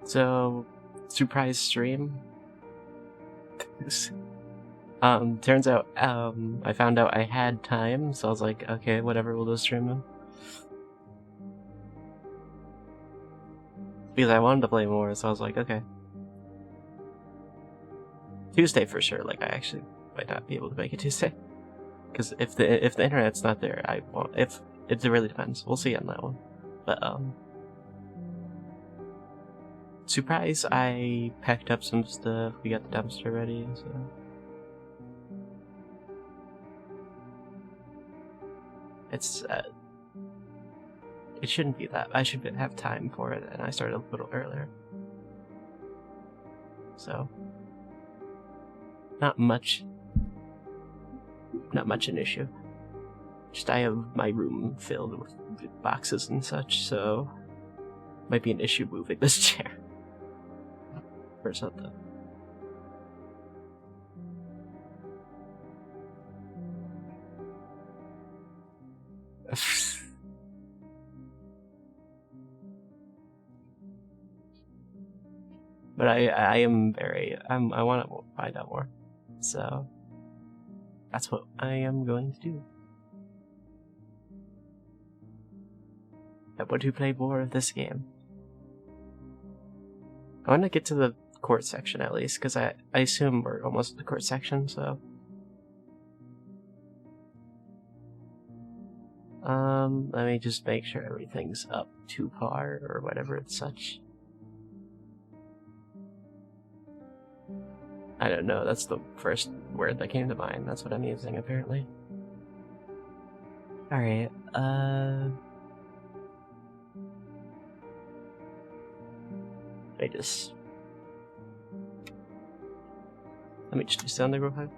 So, surprise stream. Turns out, I found out I had time, so I was like, okay, whatever, we'll just stream them. Because I wanted to play more, so I was like, okay. Tuesday for sure, like, I actually might not be able to make it Tuesday. Because if the internet's not there, I won't. It really depends. We'll see on that one. But, surprise, I packed up some stuff, we got the dumpster ready, so... It's, it shouldn't be that. I should have time for it, and I started a little earlier. So, not much an issue. Just I have my room filled with boxes and such, so might be an issue moving this chair or something. But I am very, I want to find out more, so that's what I am going to do. I want to play more of this game. I want to get to the court section at least, because I assume we're almost at the court section, so... let me just make sure everything's up to par, or whatever it's such. I don't know, that's the first word that came to mind. That's what I'm using, apparently. Alright, let me just do something real quick.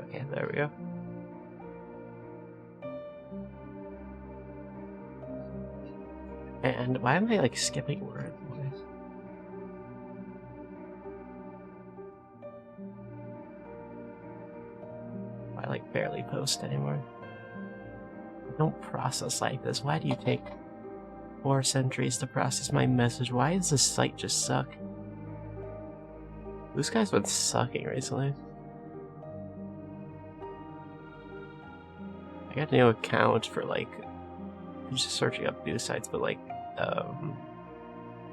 Okay, there we go. And why am I like skipping words? I like barely post anymore. Don't process like this. Why do you take 4 centuries to process my message? Why does this site just suck? This guy's been sucking recently. I got a new account for like, I'm just searching up news sites, but like, I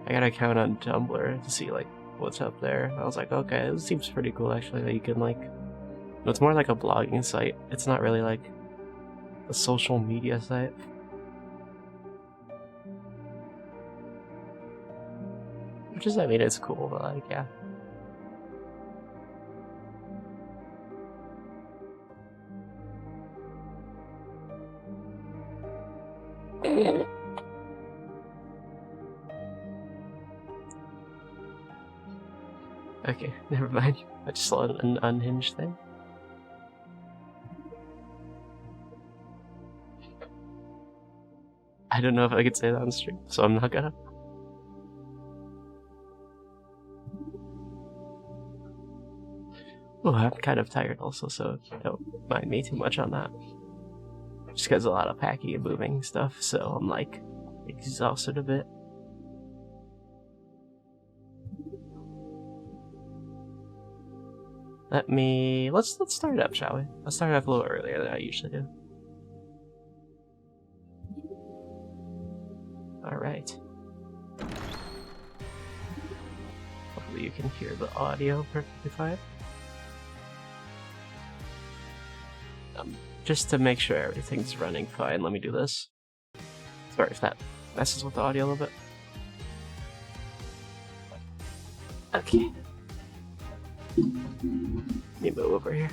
got an account on Tumblr to see like what's up there. I was like, okay, this seems pretty cool actually, that you can like, it's more like a blogging site. It's not really like a social media site. Which is, I mean, it's cool, but like, yeah. Okay, never mind. I just saw an unhinged thing. I don't know if I could say that on stream, so I'm not gonna. Oh, I'm kind of tired also, so don't mind me too much on that. Just because a lot of packing and moving stuff, so I'm like exhausted a bit. Let's start it up, shall we? Let's start it up a little earlier than I usually do. Alright. Hopefully you can hear the audio perfectly fine. Just to make sure everything's running fine, let me do this. Sorry if that messes with the audio a little bit. Okay. Let me move over here.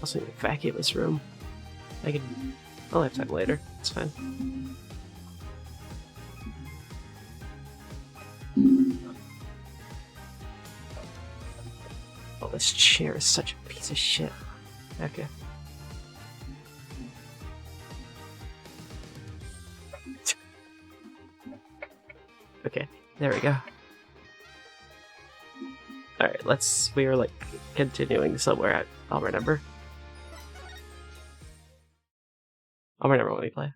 Also need to vacuum this room. I'll have time later, it's fine. this chair is such a piece of shit. Okay. Okay, there we go. Alright, we are like continuing somewhere. I'll remember. I'll remember when we play.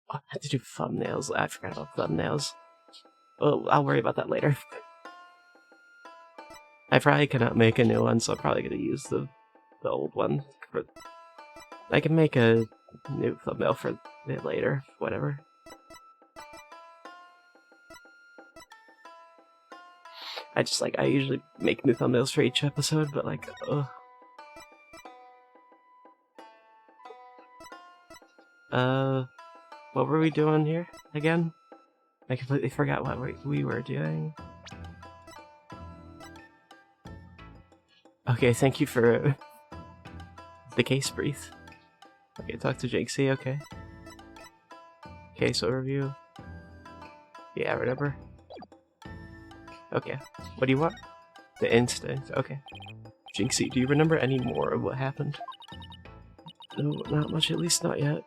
Oh, I have to do thumbnails. I forgot about thumbnails. Oh, I'll worry about that later. I probably cannot make a new one, so I'm probably gonna use the old one. I can make a new thumbnail for it later, whatever. I usually make new thumbnails for each episode, but like, ugh. What were we doing here again? I completely forgot what we were doing. Okay, thank you for the case brief. Okay, talk to Jinxie, okay. Case overview. Yeah, remember? Okay, what do you want? The instinct, okay. Jinxie, do you remember any more of what happened? No, not much, at least not yet.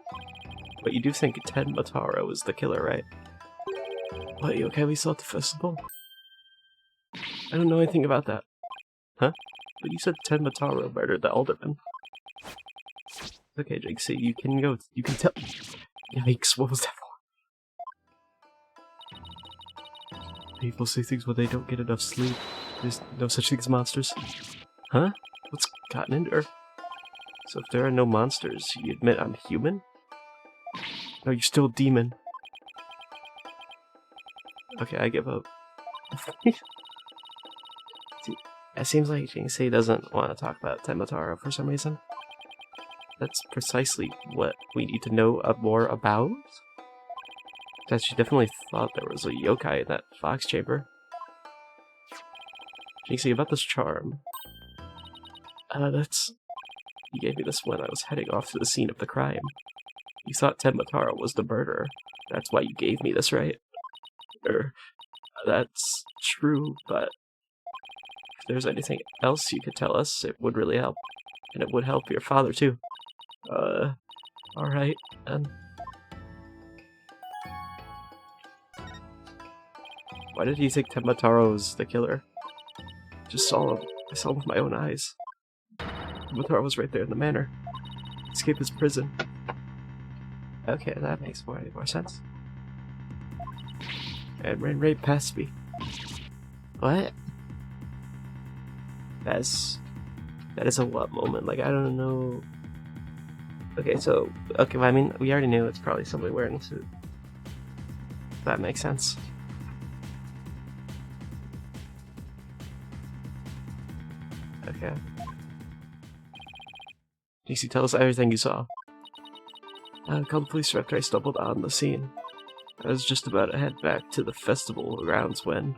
But you do think Ted Mataro is the killer, right? What, you okay? We saw at the festival? I don't know anything about that. Huh? But you said Ted Mataro murdered the alderman. Okay, Jinxie, you can tell. Yikes, what was that for? People say things when they don't get enough sleep. There's no such thing as monsters. Huh? What's gotten into her? So if there are no monsters, you admit I'm human? No, you're still a demon. Okay, I give up. Dude, it seems like Jinxie doesn't want to talk about Temataro for some reason. That's precisely what we need to know more about. That she definitely thought there was a yokai in that fox chamber. Jinxie, about this charm. You gave me this when I was heading off to the scene of the crime. You thought Temataro was the murderer. That's why you gave me this, right? That's true, but if there's anything else you could tell us, it would really help. And it would help your father, too. Alright, then. Why did you think Temataro was the killer? I saw him with my own eyes. Temataro was right there in the manor. Escaped his prison. Okay, that makes more sense. And ran right past me. What? That is a what moment? Like, I don't know. Okay, well, I mean, we already knew it's probably somebody wearing a suit. That makes sense. Okay. DC, tell us everything you saw. I called the police after I stumbled on the scene. I was just about to head back to the festival grounds when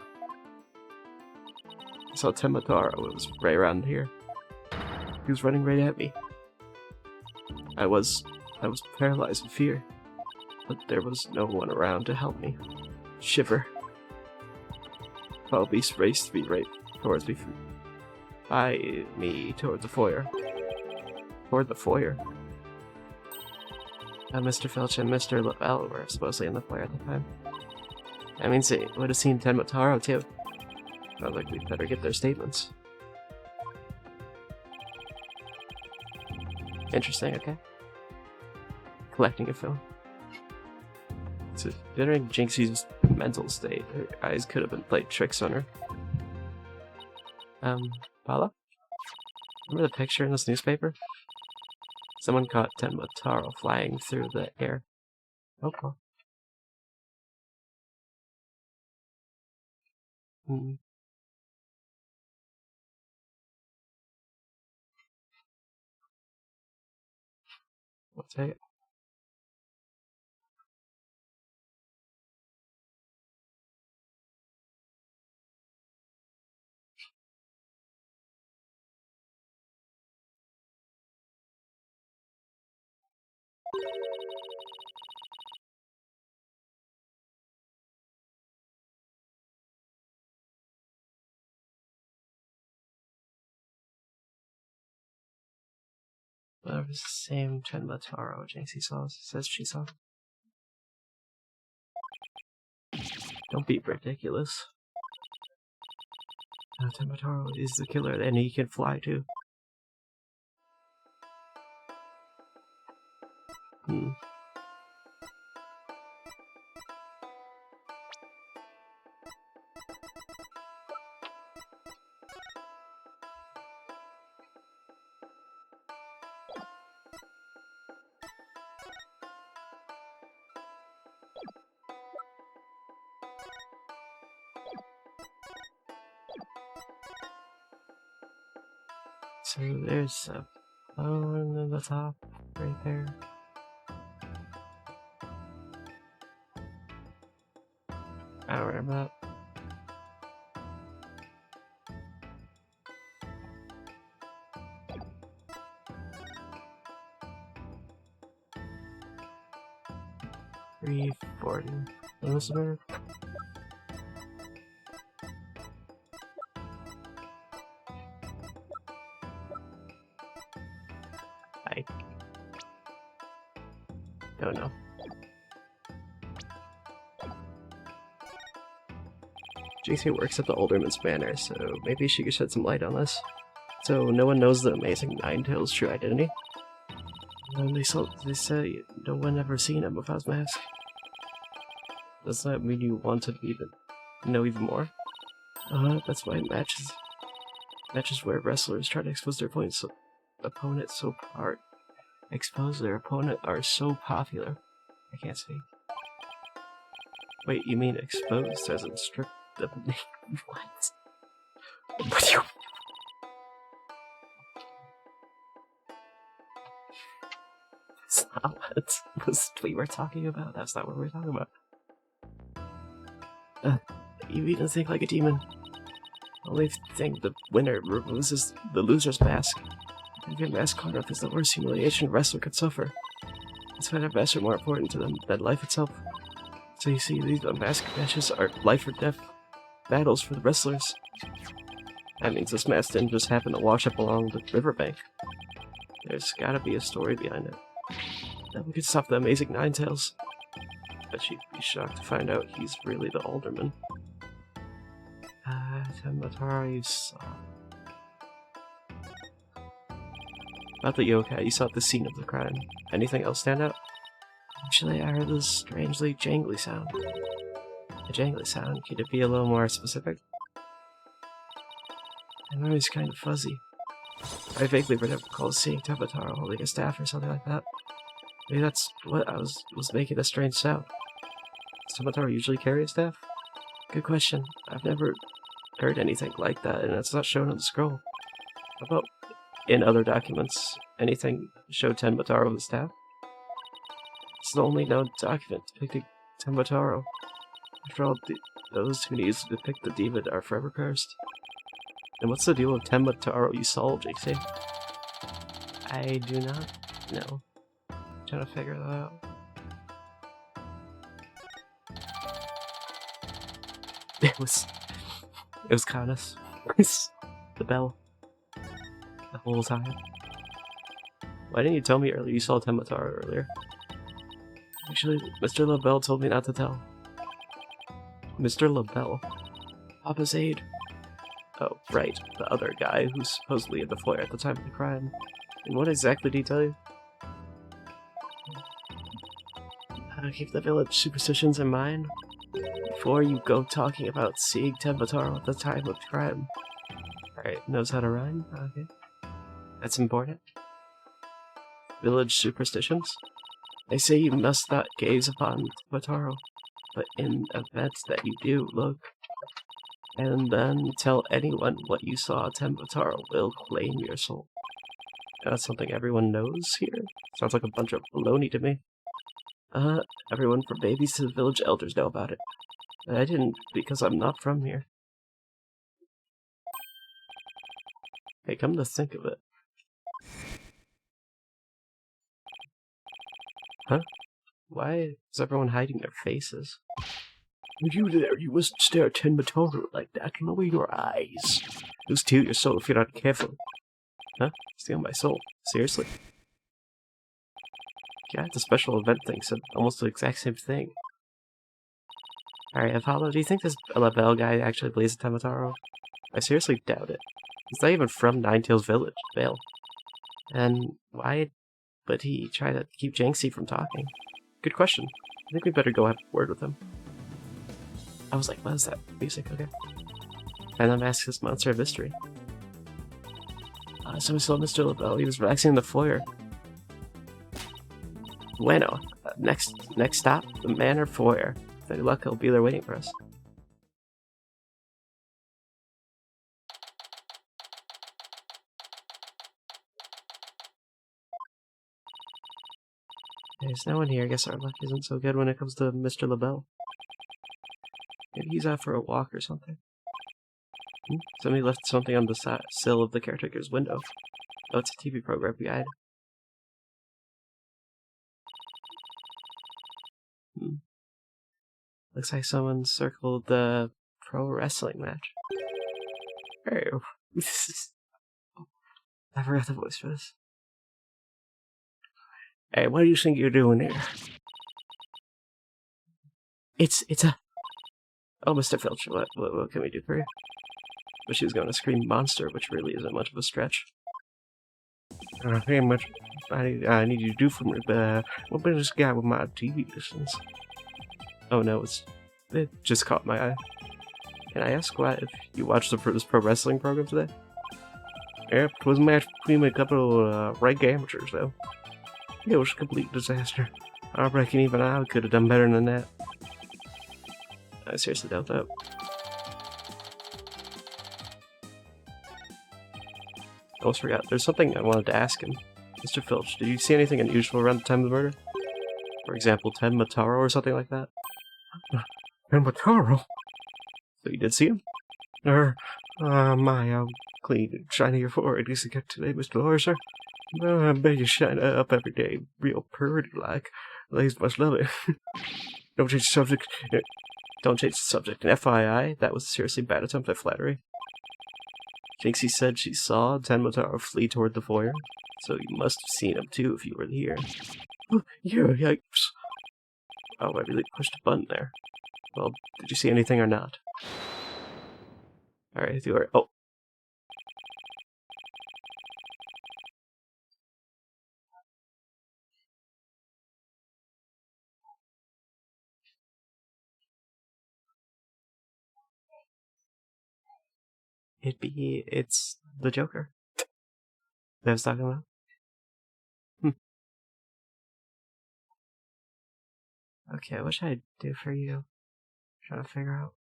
I saw Temataro. It was right around here. He was running right at me. I was paralyzed with fear, but there was no one around to help me. Shiver. Wild Beast raced me right towards me, towards the foyer. Toward the foyer. Mr. Filch and Mr. Lavelle were supposedly in the foyer at the time. I mean, say, would have seen Temataro too. Sounds like we'd better get their statements. Interesting, okay. Collecting a film. So, considering Jinxie's mental state, her eyes could have been played tricks on her. Paula? Remember the picture in this newspaper? Someone caught Temataro flying through the air. Oh, cool. What's it? Whatever, the same Tenmataro Jinxie says she saw. Don't be ridiculous. Tenmataro is the killer, and he can fly too. So there's a phone in the top, right there. I don't remember that. $340. Elizabeth. I don't know. JC works at the Alderman's Manor, so maybe she could shed some light on this. So no one knows the amazing Ninetales' true identity. And they say no one ever seen him without his mask. Does that mean you want to know even more? That's why matches where wrestlers try to expose their opponents are so popular. I can't speak. Wait, you mean exposed as in stripped of what? What do you... That's not what we were talking about. That's not what we were talking about. You even think like a demon. Only thing the winner removes the loser's mask. And your mask carved is the worst humiliation a wrestler could suffer. That's why their masks are more important to them than life itself. So you see, these unmasked matches are life or death battles for the wrestlers. That means this match didn't just happen to wash up along the riverbank. There's gotta be a story behind it. That we could stop the amazing Ninetales. But she'd be shocked to find out he's really the Alderman. Tenmataro, you saw. About the yokai, you saw at the scene of the crime. Anything else stand out? Actually, I heard this strangely jangly sound. A jangly sound? Could it be a little more specific? My memory's kind of fuzzy. I vaguely recall seeing Tenmataro holding a staff or something like that. Maybe that's what I was making a strange sound. Does Tenmataro usually carry a staff? Good question. I've never heard anything like that, and it's not shown on the scroll. How about in other documents? Anything show Tenmataro with a staff? It's the only known document depicting Tenmataro. After all, those who need to depict the demon are forever cursed. And what's the deal with Tenmataro you saw, JC? I do not know. I'm trying to figure that out. It was Canis. The bell. The whole time. Why didn't you tell me earlier you saw Tenmataro earlier? Actually, Mr. LaBelle told me not to tell. Mr. LaBelle? Papa's aide. Oh, right. The other guy who's supposedly in the foyer at the time of the crime. And what exactly did he tell you? Keep the village superstitions in mind before you go talking about seeing Tenmataro at the time of the crime. Alright, knows how to rhyme? Okay. That's important. Village superstitions? They say you must not gaze upon Tenmataro, but in event that you do, look. And then tell anyone what you saw. Tenmataro will claim your soul. That's something everyone knows here? Sounds like a bunch of baloney to me. Everyone from babies to the village elders know about it. But I didn't because I'm not from here. Hey, come to think of it. Huh? Why is everyone hiding their faces? You there, you mustn't stare at Tenmataro like that. Lower your eyes. You'll steal your soul if you're not careful. Huh? Steal my soul? Seriously? Yeah, the special event thing said almost the exact same thing. Alright, Apollo, do you think this Labelle guy actually believes in Tamataro? I seriously doubt it. He's not even from Ninetail's Vale. And why would he try to keep Janxi from talking? Good question. I think we better go have a word with him. I was like, what is that music? Okay. And then ask this monster of mystery. So we saw Mr. Labelle. He was relaxing in the foyer. Bueno. Next stop, the Manor Foyer. With any luck, he'll be there waiting for us. There's no one here. I guess our luck isn't so good when it comes to Mr. Labelle. Maybe he's out for a walk or something. Somebody left something on the sill of the caretaker's window. Oh, it's a TV program guide. Looks like someone circled the pro wrestling match. Hey, I forgot the voice for this. Hey, what do you think you're doing here? It's a... Oh, Mr. Filch, what can we do for you? But she was going to scream monster, which really isn't much of a stretch. Pretty much I need you to do for me, but what about this guy with my TV distance? Oh no, it just caught my eye. Can I ask why if you watched this pro wrestling program today? Yep, it was a match between a couple of Wright amateurs, though. It was a complete disaster. I reckon even I could have done better than that. I seriously doubt that. I almost forgot. There's something I wanted to ask him. Mr. Filch, did you see anything unusual around the time of the murder? For example, Ten Mataro or something like that? Ten Mataro? So you did see him? My, how clean and shiny your forehead is to get today, Mr. Lawyer, sir. I bet you shine up every day, real pretty-like. Ladies must love it. Don't change the subject. Don't change the subject. And FYI, that was a seriously bad attempt at flattery. Jinxie said she saw Tenmataro flee toward the foyer, so you must have seen him too if you were here. Yeah, yikes. Oh, I really pushed a button there. Well, did you see anything or not? Alright, you are. Oh. It's the Joker that I was talking about. Okay, what should I do for you? Trying to figure out.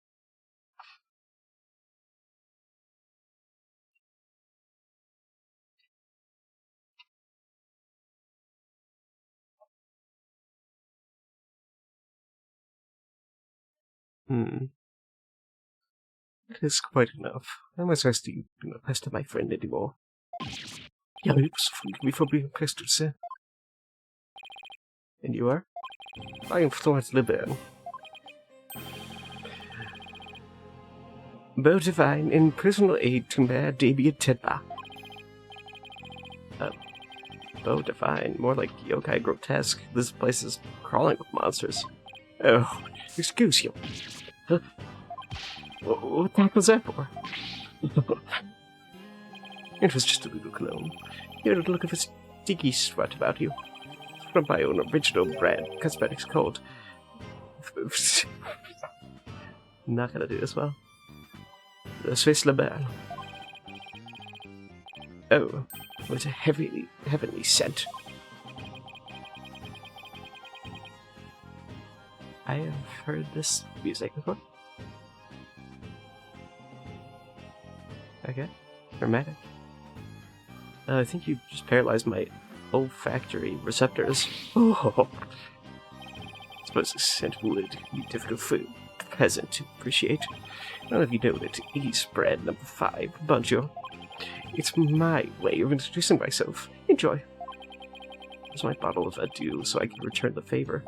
It is quite enough. I must ask you do not pester my friend anymore. Yeah, forgive me for being pestered, sir. And you are? I am Florence Libern. Beau Divine in personal aid to Mayor Damien Tedba. Beau Divine, more like yokai grotesque. This place is crawling with monsters. Oh, excuse you. Huh? What the heck was that for? It was just a little cologne. You had a look of a sticky sweat about you. From my own original brand, cosmetics called... Not gonna do this well. The Swiss Labelle. Oh, what a heavenly scent. I have heard this music before. Okay, dramatic. I think you just paralyzed my olfactory receptors. Oh. I suppose this scent would be difficult for a peasant to appreciate. None of you know that he's bread number 5, Bonjour. It's my way of introducing myself. Enjoy. Here's my bottle of adieu so I can return the favor.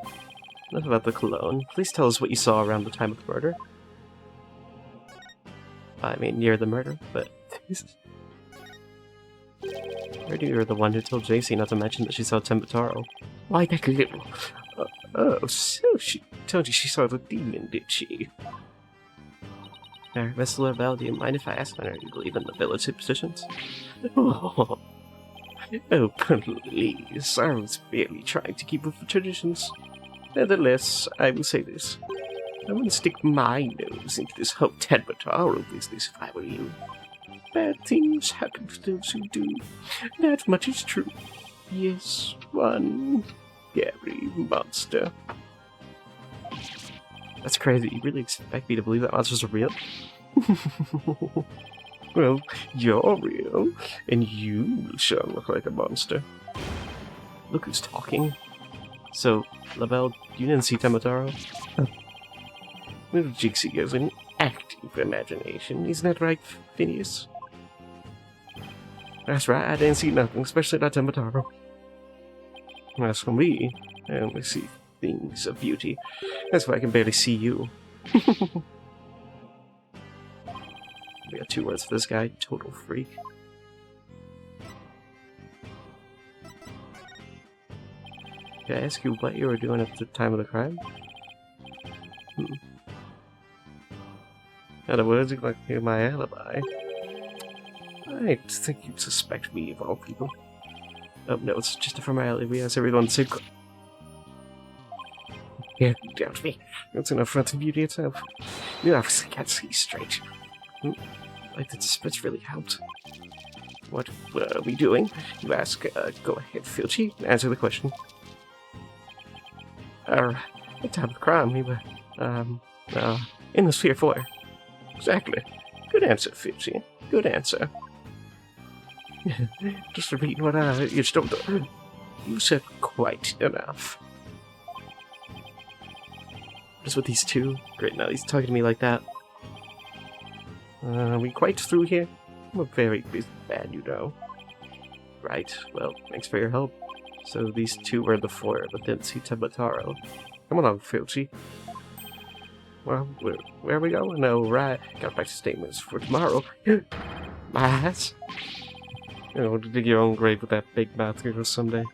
Enough about the cologne. Please tell us what you saw around the time of the murder. I mean, near the murder, but... Heard you were the one who told JC not to mention that she saw Tembataro. Why, that little... oh, so she told you she saw the demon, did she? Miss Lavelle, do you mind if I ask when you believe in the village superstitions? Oh, please, I was barely trying to keep up with traditions. Nevertheless, I will say this. I wouldn't stick my nose into this whole Tembataro business if I were you. Bad things happen to those who do. That much is true. Yes, one scary monster. That's crazy. You really expect me to believe that monsters are real? Well, you're real, and you sure look like a monster. Look who's talking. So, Lavelle, you didn't see Tembataro? Little Jixie has an active imagination, isn't that right, Phineas? That's right, I didn't see nothing, especially not Tembataro. As for me, I only see things of beauty. That's why I can barely see you. We got 2 words for this guy, total freak. Can I ask you what you were doing at the time of the crime? In other words, you'd like to hear my alibi. I think you'd suspect me of all people. Oh no, it's just a formality. We ask everyone to yeah, doubt me. That's an affront to beauty itself. You obviously can't see straight. Like, that's really helped. What are we doing? You ask, go ahead, Filchi, answer the question. At the time of the crime, we were, in the Sphere 4. Exactly. Good answer, Filchi. Good answer. Just repeating what you still do. You said quite enough. Just with these two? Great, now he's talking to me like that. Are we quite through here? I'm a very busy man, you know. Right, well, thanks for your help. So these two were the 4, but didn't see Tembataro. Come along, Filchi. Well, where are we going? No, right. Got back to statements for tomorrow. My ass. You know, to dig your own grave with that big mouth here someday.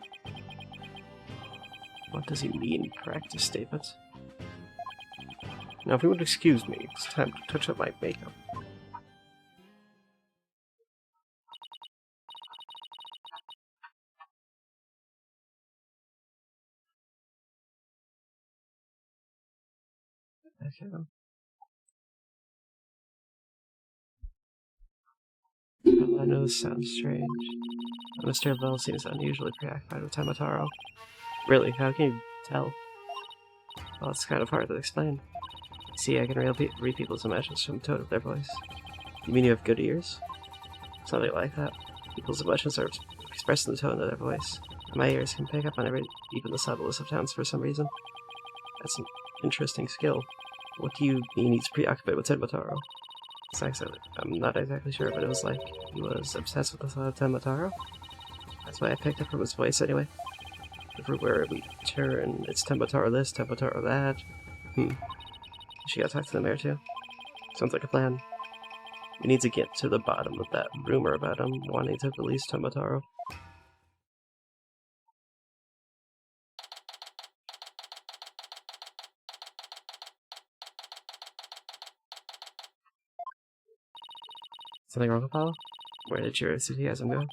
What does he mean, practice statements? Now, if you would excuse me, it's time to touch up my makeup. Okay. I know this sounds strange. Mr. Lavelle seems unusually preoccupied with Tembataro. Really, how can you tell? Well, it's kind of hard to explain. See, I can read people's emotions from the tone of their voice. You mean you have good ears? Something like that. People's emotions are expressed in the tone of their voice. My ears can pick up on even the subtlest of tones for some reason. That's an interesting skill. What do you mean he's preoccupied with Tembataro? I'm not exactly sure, but it was like he was obsessed with the thought of Tembataro. That's why I picked up from his voice anyway. Everywhere we turn, it's Tembataro this, Tembataro that. She gotta talk to the mayor too. Sounds like a plan. We need to get to the bottom of that rumor about him wanting to release Tembataro. Something wrong, Apollo? Where did your enthusiasm go?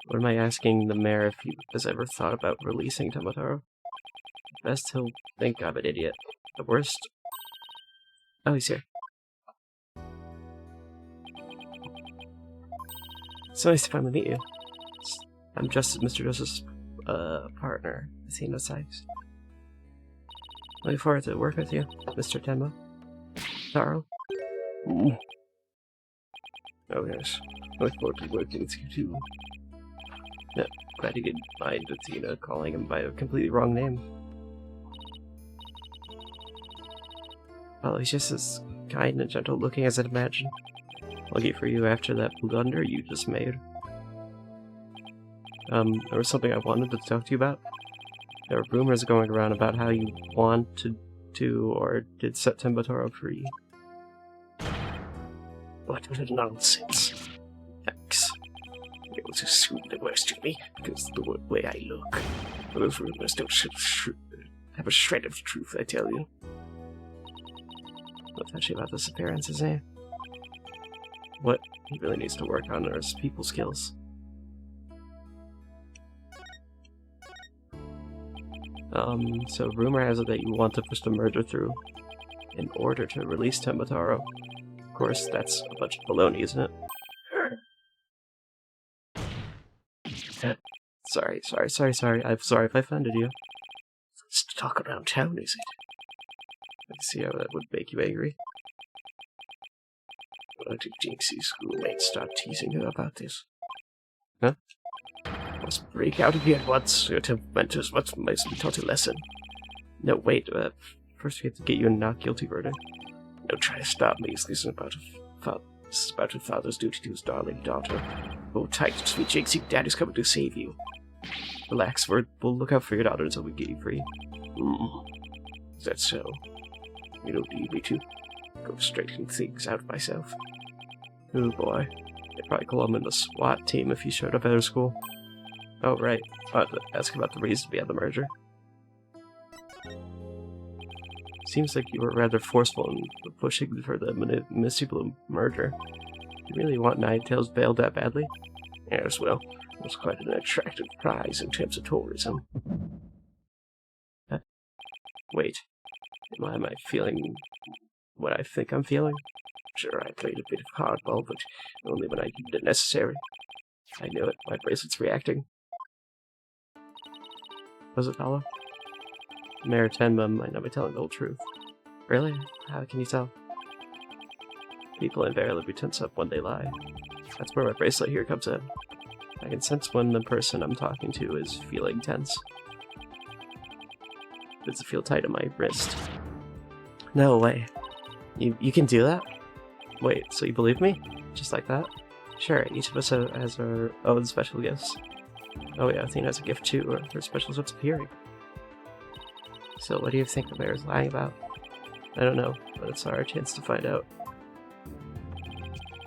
What am I asking the mayor if he has ever thought about releasing Tembataro? Best he'll think I'm an idiot. The worst... Oh, he's here. It's nice to finally meet you. I'm Mr. Joseph's partner, Athena Sykes. Looking forward to work with you, Mr. Tembataro. Oh yes, I look forward to working with you too. Yeah, glad you didn't mind Athena calling him by a completely wrong name. Well, he's just as kind and gentle looking as I'd imagine. Lucky for you after that blunder you just made. There was something I wanted to talk to you about. There were rumors going around about how you wanted to or did set Tembataro free. What nonsense. X. It was assumed the worst of me because of the way I look. But those rumors don't have a shred of truth, I tell you. Not touchy about this appearance, is he? What he really needs to work on are his people skills. So rumor has it that you want to push the merger through in order to release Tembataro. Of course, that's a bunch of baloney, isn't it? Sorry. I'm sorry if I offended you. It's talk around town, is it? I can see how that would make you angry. What did Jinxie's schoolmates start teasing her about this? Huh? Must break out again once. Your temperamenters must be taught a lesson. No, wait. First we have to get you a not guilty verdict. Don't try to stop me. This isn't about her father's duty to his darling daughter. Hold tight, sweet Jinxie. Dad is coming to save you. Relax, we'll look out for your daughter until we get you free. Is that so? You don't need me to go straighten things out myself. Oh boy. They'd probably call him in the SWAT team if he showed up at her school. Oh, right. I'll have to ask about the reason behind the merger. Seems like you were rather forceful in pushing for the Misty Bloom merger. You really want Ninetales bailed that badly? Yes, well, it was quite an attractive prize in terms of tourism. Wait. Am I feeling what I think I'm feeling? Sure, I played a bit of hardball, but only when I deemed it necessary. I knew it. My bracelet's reacting. Was it hollow? Mayor Tenma might not be telling the whole truth. Really? How can you tell? People invariably tense up when they lie. That's where my bracelet here comes in. I can sense when the person I'm talking to is feeling tense. Does it feel tight on my wrist? No way. You can do that? Wait, so you believe me? Just like that? Sure, each of us has our own special gifts. Oh yeah, Athena has a gift too, or her special sense of hearing. So what do you think the mayor's lying about? I don't know, but it's our chance to find out.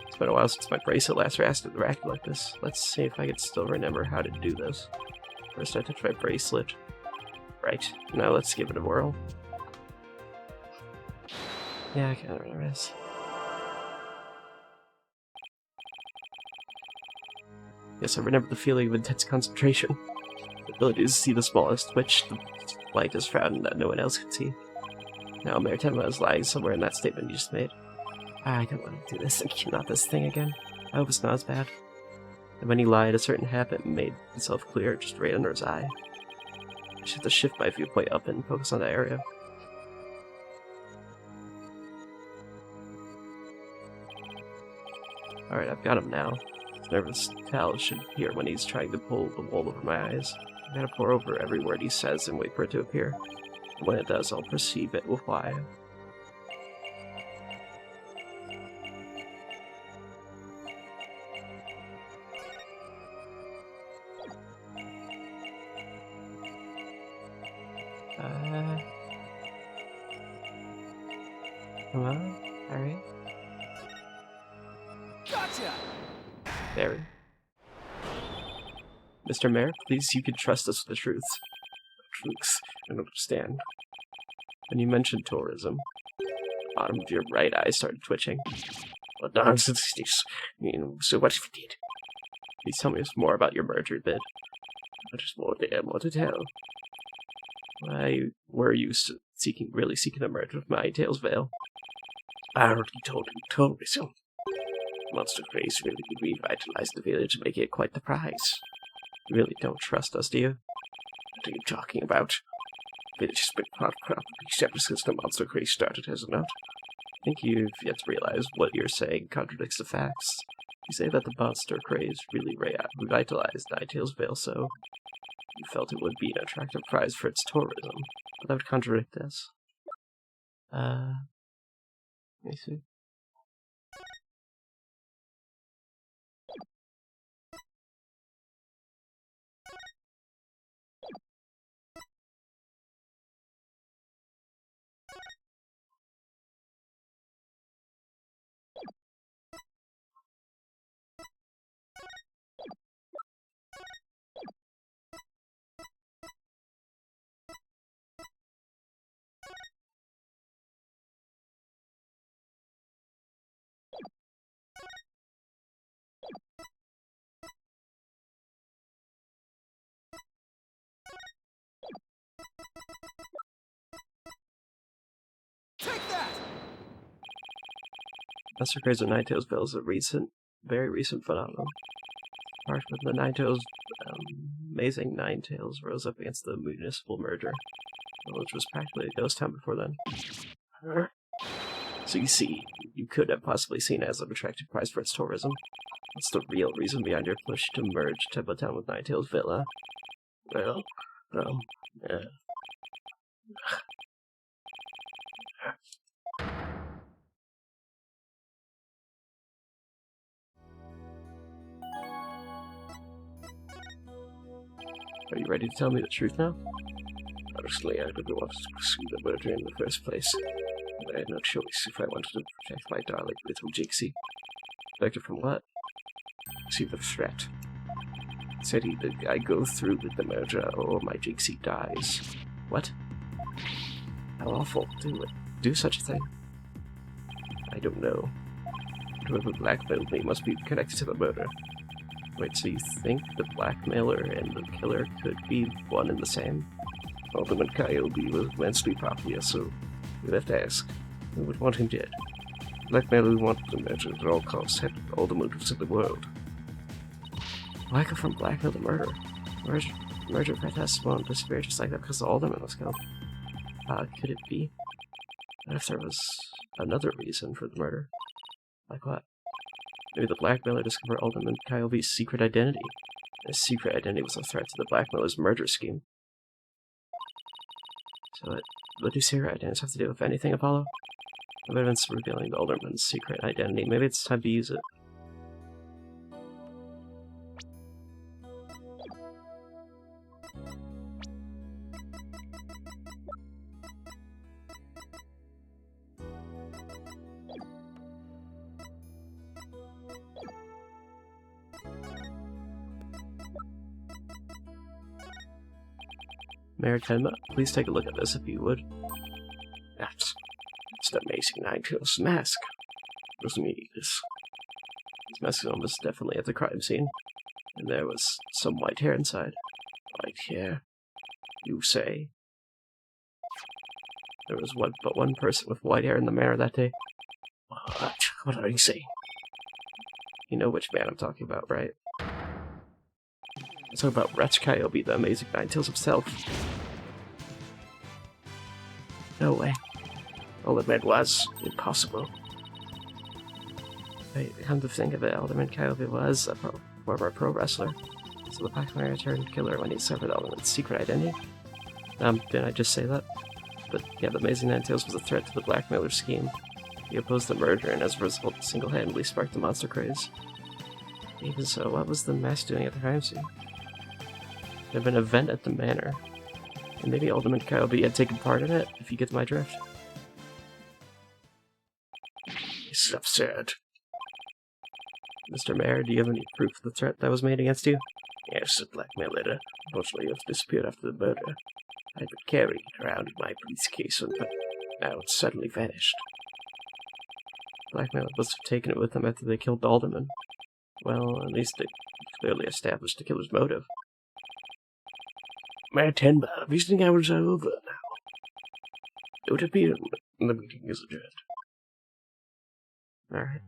It's been a while since my bracelet last reacted like this. Let's see if I can still remember how to do this. First I touch my bracelet. Right, now let's give it a whirl. Yeah, I can't remember this. Yes, I remember the feeling of intense concentration. The ability to see the smallest twitch, the lightest frown that no one else could see. Now Mayor Tenma is lying somewhere in that statement you just made. I don't want to do this and not this thing again. I hope it's not as bad. And when he lied, a certain habit made itself clear just right under his eye. I should have to shift my viewpoint up and focus on that area. Alright, I've got him now. His nervous towel should appear when he's trying to pull the wool over my eyes. I'm gonna pour over every word he says and wait for it to appear. And when it does, I'll perceive it with why. Come on, hurry. Gotcha! There. Mr. Mayor, please, you can trust us with the truth. Truth, I don't understand. When you mentioned tourism, the bottom of your right eye started twitching. What nonsense is this? So what if you did? Please tell me more about your merger bid. There's more there, more to tell. Why were you really seeking a merge with Ninetales Vale? I already told you, tourism. Monster Craze really revitalized the village, making it quite the prize. You really don't trust us, do you? What are you talking about? The village has been properly ever since the Monster Craze started, has it not? I think you've yet to realize what you're saying contradicts the facts. You say that the Monster Craze really revitalized Ninetales Vale, so you felt it would be an attractive prize for its tourism. But that would contradict this. Let me see. Master Craze of Ninetales Vale is a very recent phenomenon. Apart from the Ninetales, amazing Ninetales rose up against the municipal merger. The village was practically a ghost town before then. So you see, you could have possibly seen it as an attractive prize for its tourism. What's the real reason behind your push to merge Temple Town with Ninetales Villa? Well, yeah. Are you ready to tell me the truth now? Honestly, I didn't want to pursue the murder in the first place. But I had no choice if I wanted to protect my darling little Jinxie. Protect her from what? See the threat. Said either I go through with the merger or my Jinxie dies. What? How awful. Do such a thing. I don't know. Whoever blackmailed me must be connected to the murder. Wait, so you think the blackmailer and the killer could be one and the same? Alderman Kyobie was immensely popular, so you'd have to ask. Who would want him dead? The blackmailer who wanted the merger at all costs had all the motives in the world. Why could from blackmail the murder? Merger protest won't disappear just like that because the alderman was killed. Could it be? What if there was another reason for the murder? Like what? Maybe the blackmailer discovered Alderman Kyobie's secret identity. His secret identity was a threat to the blackmailer's murder scheme. So what do secret identities have to do with anything, Apollo? Evidence revealing the alderman's secret identity. Maybe it's time to use it. Mayor Tenma, please take a look at this if you would. That's the amazing Ninetales mask. Was me this. This mask was definitely at the crime scene, and there was some white hair inside. White hair? You say? There was but one person with white hair in the manor that day. What? What are you saying? You know which man I'm talking about, right? I'm talking about Wretch Kyobie, the amazing Ninetales himself. No way. Alderman was impossible. Wait, come to think of it, Alderman Kyobie was a former pro wrestler. So the blackmailer turned killer when he discovered the Alderman's secret identity? Didn't I just say that? But yeah, the amazing Ninetales was a threat to the blackmailer scheme. He opposed the merger and as a result single-handedly sparked the monster craze. Even so, what was the mask doing at the crime scene? There had been an event at the manor, and maybe Alderman Kyobie had taken part in it, if you get my drift. This is absurd. Mr. Mayor, do you have any proof of the threat that was made against you? Yes, the blackmail letter. Unfortunately, it disappeared after the murder. I had been carrying it around in my police case, but now it's suddenly vanished. Blackmailer must have taken it with them after they killed the alderman. Well, at least they clearly established the killer's motive. Mayor Tenma, visiting hours are over now. Don't appear when the meeting is adjourned. Alright.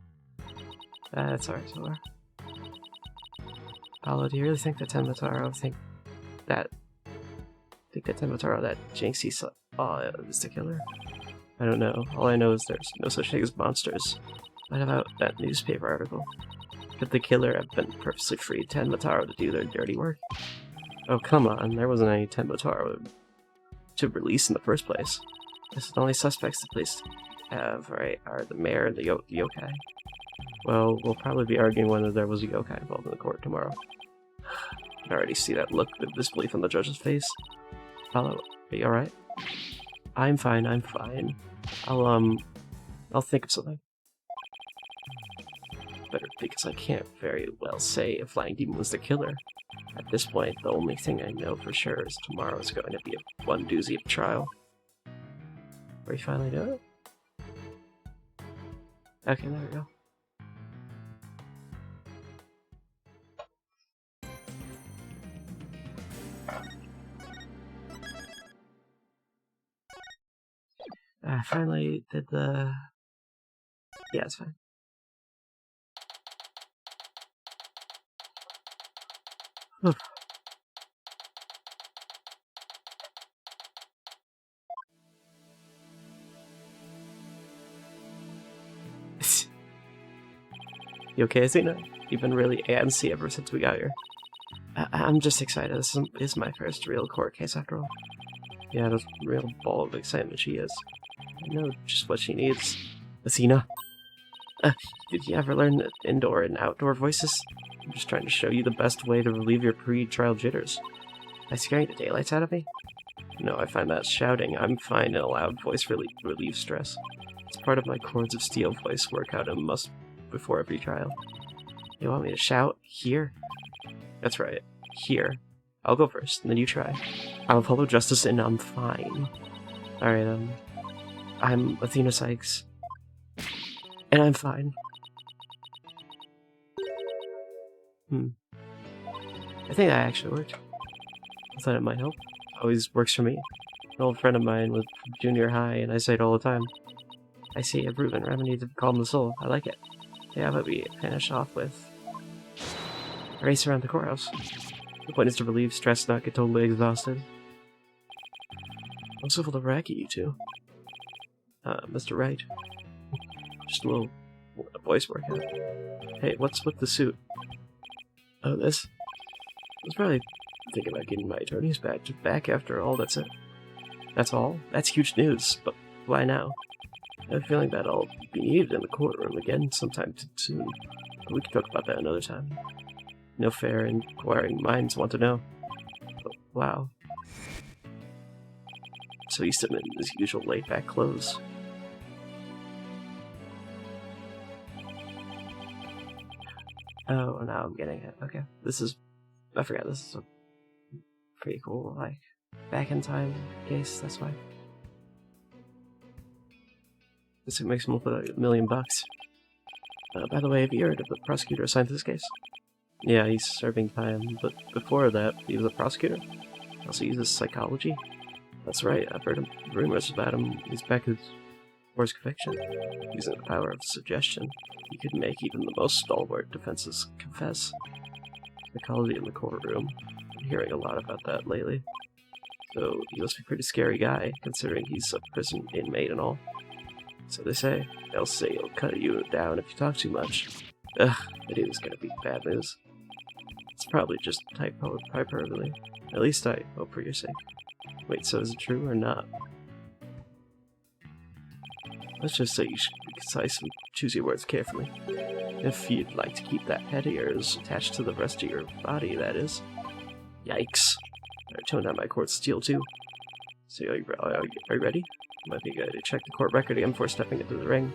That's alright so far. Paolo, do you really think that Tenmataro that Tenmataro, that Jinxie is the killer? I don't know. All I know is there's no such thing as monsters. What about that newspaper article? Could the killer have been purposely freed Tenmataro to do their dirty work? Oh, come on, there wasn't any Tenmataro to release in the first place. This is the only suspects the police have, right, are the mayor and the yokai. Well, we'll probably be arguing whether there was a yokai involved in the court tomorrow. I can already see that look of disbelief on the judge's face. Paolo, are you alright? I'm fine. I'll think of something. Better because I can't very well say if Flying Demon was the killer. At this point, the only thing I know for sure is tomorrow is going to be one doozy of trial. Are you finally doing it? Okay, there we go. I finally did the... Yeah, it's fine. Oof. You okay, Zena? You've been really antsy ever since we got here. I'm just excited. This is my first real court case after all. Yeah, there's a real ball of excitement she is. I know just what she needs. Athena? Did you ever learn the indoor and outdoor voices? I'm just trying to show you the best way to relieve your pre-trial jitters. Am I scaring the daylights out of me? No, I find that shouting, I'm fine, in a loud voice really relieves stress. It's part of my Chords of Steel voice workout and must before every trial. You want me to shout? Here? That's right. Here. I'll go first, and then you try. I'll follow justice and I'm fine. Alright, I'm Athena Sykes. And I'm fine. I think that actually worked. I thought it might help. Always works for me. An old friend of mine was from junior high, and I say it all the time. I see a proven remedy to calm the soul. I like it. Yeah, how about we finish off with a race around the courthouse? The point is to relieve stress, not get totally exhausted. I'm civil to racket you two. Mr. Wright. Just a little voice workout. Hey, what's with the suit? Oh, this? I was probably thinking about getting my attorney's badge back after all. That's it. That's all? That's huge news, but why now? I have a feeling that I'll be needed in the courtroom again sometime soon. But we can talk about that another time. No fair inquiring minds want to know. But, wow. So he's sitting in his usual laid-back clothes. Oh, now I'm getting it. Okay. I forgot this is a pretty cool, like, back in time case, that's why. This makes him look like $1 million. By the way, have you heard of the prosecutor assigned to this case? Yeah, he's serving time, but before that, he was a prosecutor. He also uses psychology. That's right, I've heard rumors about him. He's back at his conviction. Using the power of suggestion, he could make even the most stalwart defenses confess. Psychology in the courtroom. I'm hearing a lot about that lately. So he must be a pretty scary guy, considering he's a prison inmate and all. So they say. They'll say he'll cut you down if you talk too much. Ugh, I knew it was gonna be bad news. It's probably just hyperbole. At least I hope for your sake. Wait, so is it true or not? Let's just say you should be concise and choose your words carefully. If you'd like to keep that head of yours attached to the rest of your body, that is. Yikes. I toned down my court steel too. So are you ready? Might be good to check the court record again before stepping into the ring.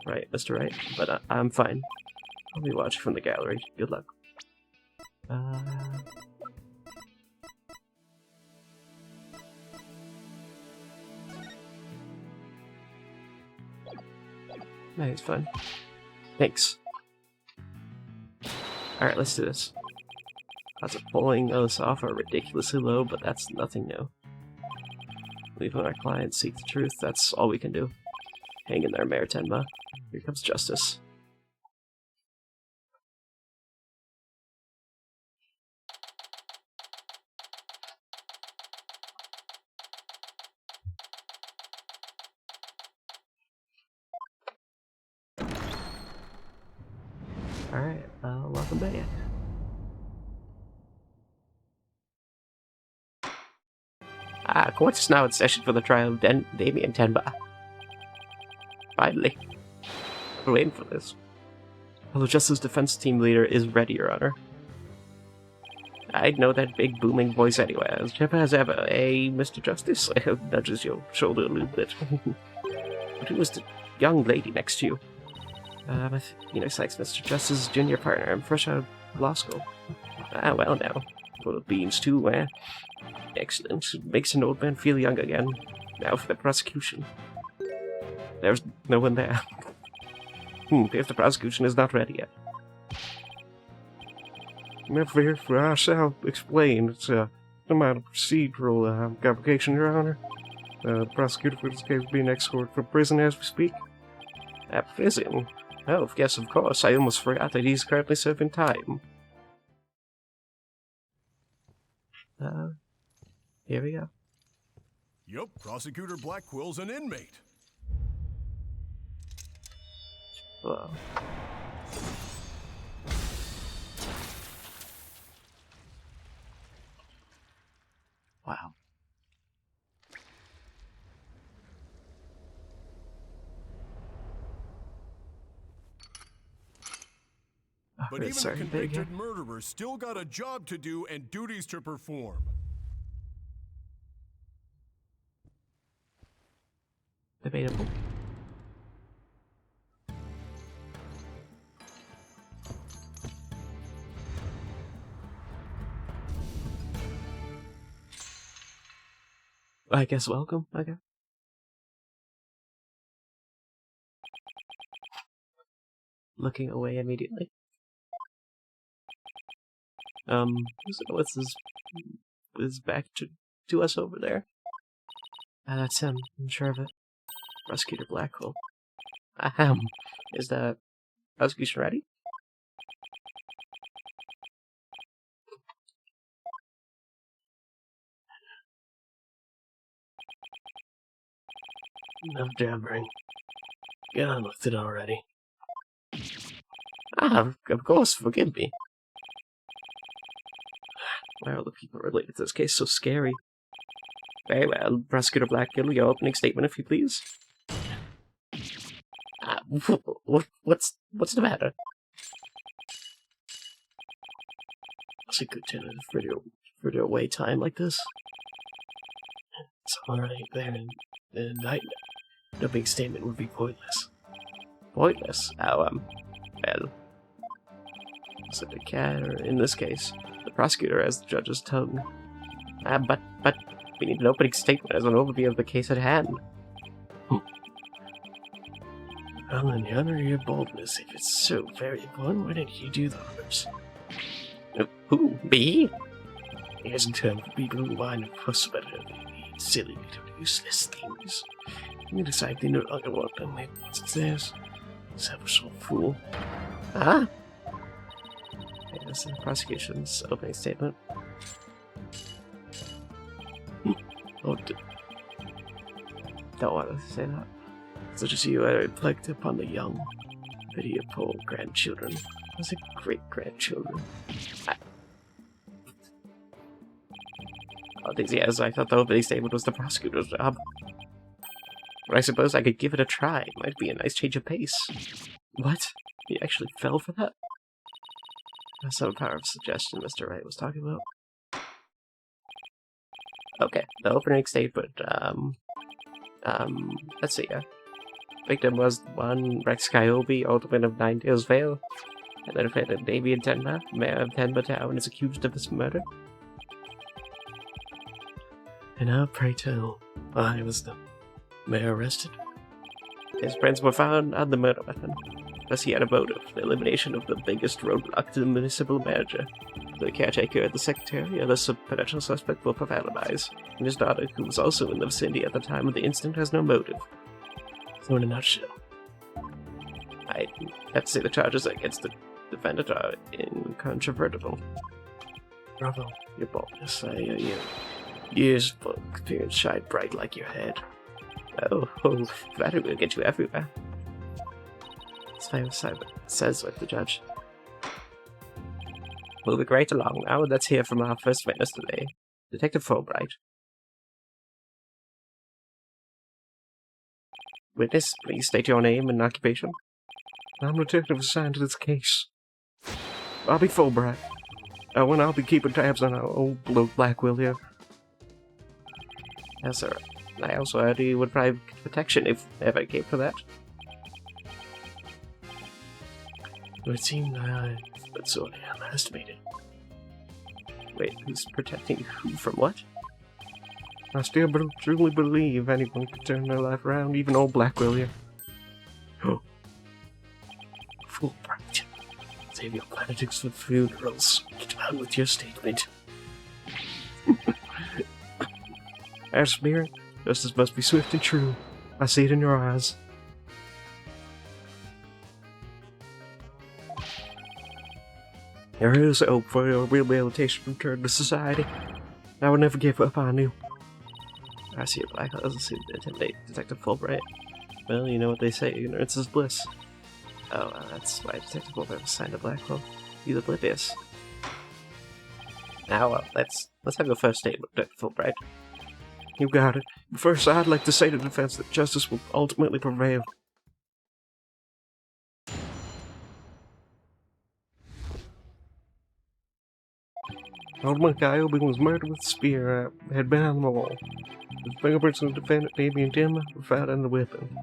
Right, Mr. Wright, but I'm fine. I'll be watching from the gallery. Good luck. No, it's fine. Thanks. Alright, let's do this. Odds of pulling us off are ridiculously low, but that's nothing new. Leaving our clients seek the truth, that's all we can do. Hang in there, Mayor Tenma. Here comes justice. Alright, welcome back. Court is now in session for the trial of Damien Tenma. Finally. I've been waiting for this. Although Justice Defense Team Leader is ready, Your Honor. I'd know that big booming voice anywhere. As Jeff as ever, Mr. Justice? Nudges your shoulder a little bit. But who was the young lady next to you? Sykes, Mr. Justice's junior partner. I'm fresh out of law school. Well now. Full of beans too, eh? Excellent. Makes an old man feel young again. Now for the prosecution. There's no one there. If the prosecution is not ready yet. For I shall explain. It's a matter of procedural complication, Your Honor. The prosecutor for this case is being escorted from prison as we speak. At prison? Oh, yes, of course. I almost forgot that he's currently serving time. Here we go. Yup, Prosecutor Blackwell's an inmate. Whoa. Wow. But even a convicted murderer still got a job to do and duties to perform. Debatable. I guess welcome, okay. Looking away immediately. What's his back to us over there? Ah, that's him, I'm sure of it. Prosecutor Blackwell. Ahem. Is the prosecution ready? Enough jabbering. Get on with it already. Ah, of course, forgive me. Why are all the people related to this case so scary? Very well, Prosecutor Blackwell, your opening statement, if you please. What's the matter? It's a good tenant for your wait time like this. It's alright there, and no big statement would be pointless. Pointless? Well, So the cat, or in this case, the prosecutor has the judge's tongue. But we need an opening statement as an overview of the case at hand. well, in the honor of your boldness, if it's so very important, why don't you do the honors? Who? Me? Here's a term for people who whine and fuss about how they need silly little useless things. You decide they no longer want them, they once it's theirs. Selfish old fool. Ah? Okay, this is the prosecution's opening statement. Oh, Don't want to say that. such as you are reflect upon the young, pity your poor grandchildren. Was it great-grandchildren? Oh, these years I thought the opening statement was the prosecutor's job. But I suppose I could give it a try. Might be a nice change of pace. What? He actually fell for that? That's some power of suggestion Mr. Wright was talking about. Okay, the opening statement, let's see, victim was one Rex Kyobi, alderman of 9 Dales Vale, and the defendant Damien Tenma, mayor of Tenma Town, is accused of this murder. And now, pray tell, why was the mayor arrested? His prints were found on the murder weapon. Plus he had a motive, the elimination of the biggest roadblock to the municipal manager. The caretaker and the secretary are the potential suspect both have alibis, and his daughter, who was also in the vicinity at the time of the incident, has no motive. So in a nutshell, I have to say the charges against the defendant are incontrovertible. bravo, your boldness. Years of experience shine bright like your head. Oh, flattery will get you everywhere. Simon says with the judge. Moving right along now, let's hear from our first witness today, Detective Fulbright. Witness, please state your name and occupation. I'm the detective assigned to this case. I'll be Fulbright. And I'll be keeping tabs on our old Blackwell here. Yes, sir. I also heard he would provide protection if ever it came to that. It seemed but sorely underestimated. Wait, who's protecting who from what? I still truly believe anyone could turn their life around, even old Blackwell here. Oh. Fulbright. Save your politics for funerals. Get on with your statement. As Spirit, Justice must be swift and true. I see it in your eyes. There is hope for your rehabilitation and return to society. I would never give up on you. I see a black hole. Doesn't seem to intimidate Detective Fulbright. Well, you know what they say, ignorance is bliss. Oh, that's why Detective Fulbright was signed a black hole. He's oblivious. Now, let's have a first date with Detective Fulbright. You got it. But first, I'd like to say to the defense that justice will ultimately prevail. Alderman Kyobe was murdered with a spear had been on the wall. The fingerprints of the defendant, Baby and Tim, were found on the weapon.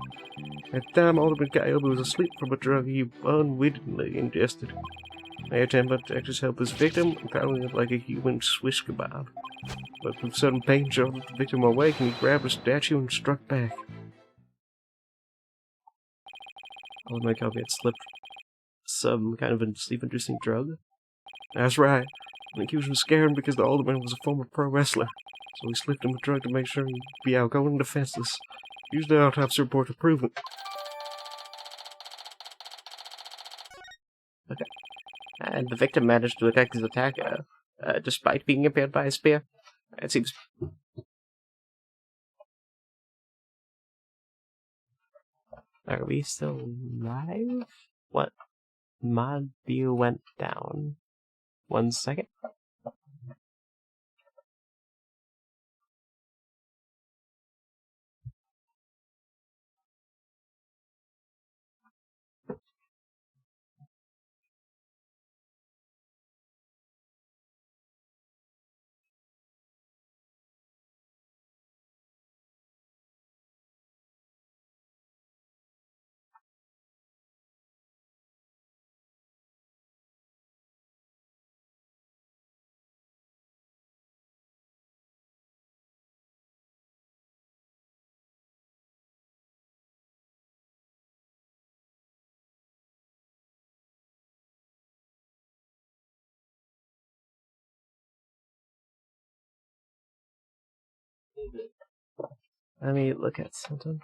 At the time, Alderman Kyobe was asleep from a drug he unwittingly ingested. Airtime detectives helped his victim, calling it like a human swiss kebab. But with sudden pain showed the victim awake, and he grabbed a statue and struck back. Alderman Kyobe had slipped some kind of sleep-inducing drug. That's right. The accused was scared because the alderman was a former pro wrestler, so he slipped him a drug to make sure he'd be outgoing and defenseless. Usually the autopsy report to prove it. Okay. And the victim managed to attack his attacker, despite being impaired by a spear. It seems... Are we still live? What? Mod view went down. 1 second. Let me look at something.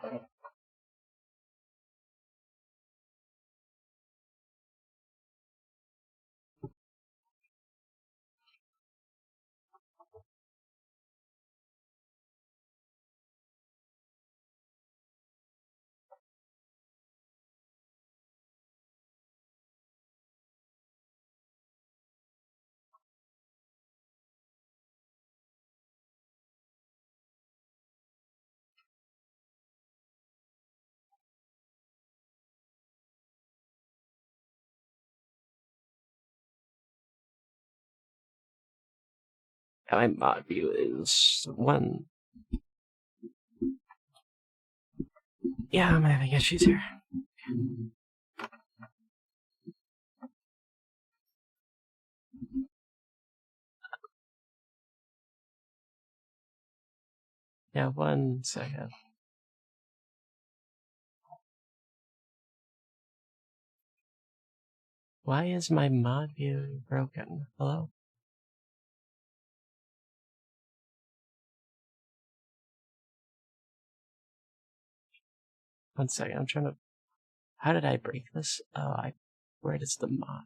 My mod view is 1. Yeah, I'm having issues here. Yeah, 1 second. Why is my mod view broken? Hello? One second, I'm trying to... How did I break this? Oh, where does the mod?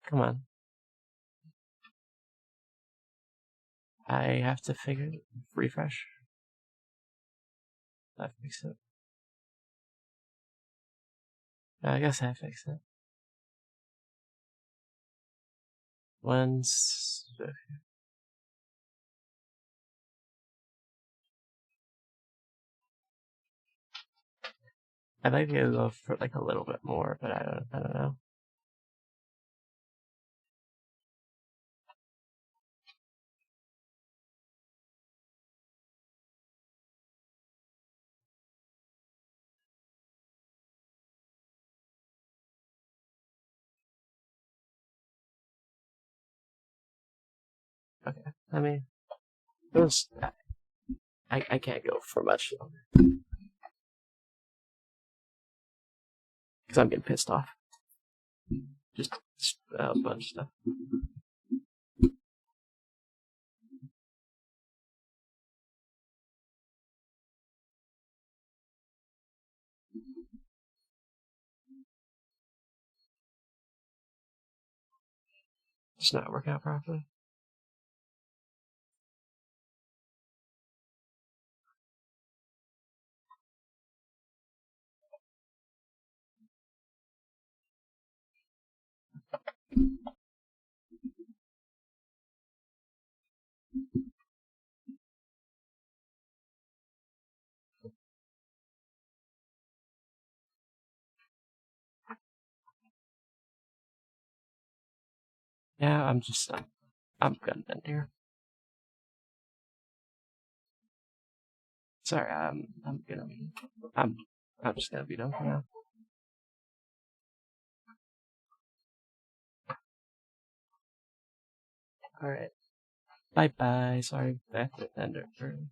Come on. I have to refresh. That fix it. I guess I fixed it. Okay. I might be able to go for like a little bit more, but I don't know. Okay, I mean, it was... I can't go for much longer. Because I'm getting pissed off. Just a bunch of stuff. Just not work out properly. Yeah, I'm gonna end here. Sorry, I'm gonna be, I'm just gonna be done for now. Alright. Bye bye. Sorry, I have to end it early.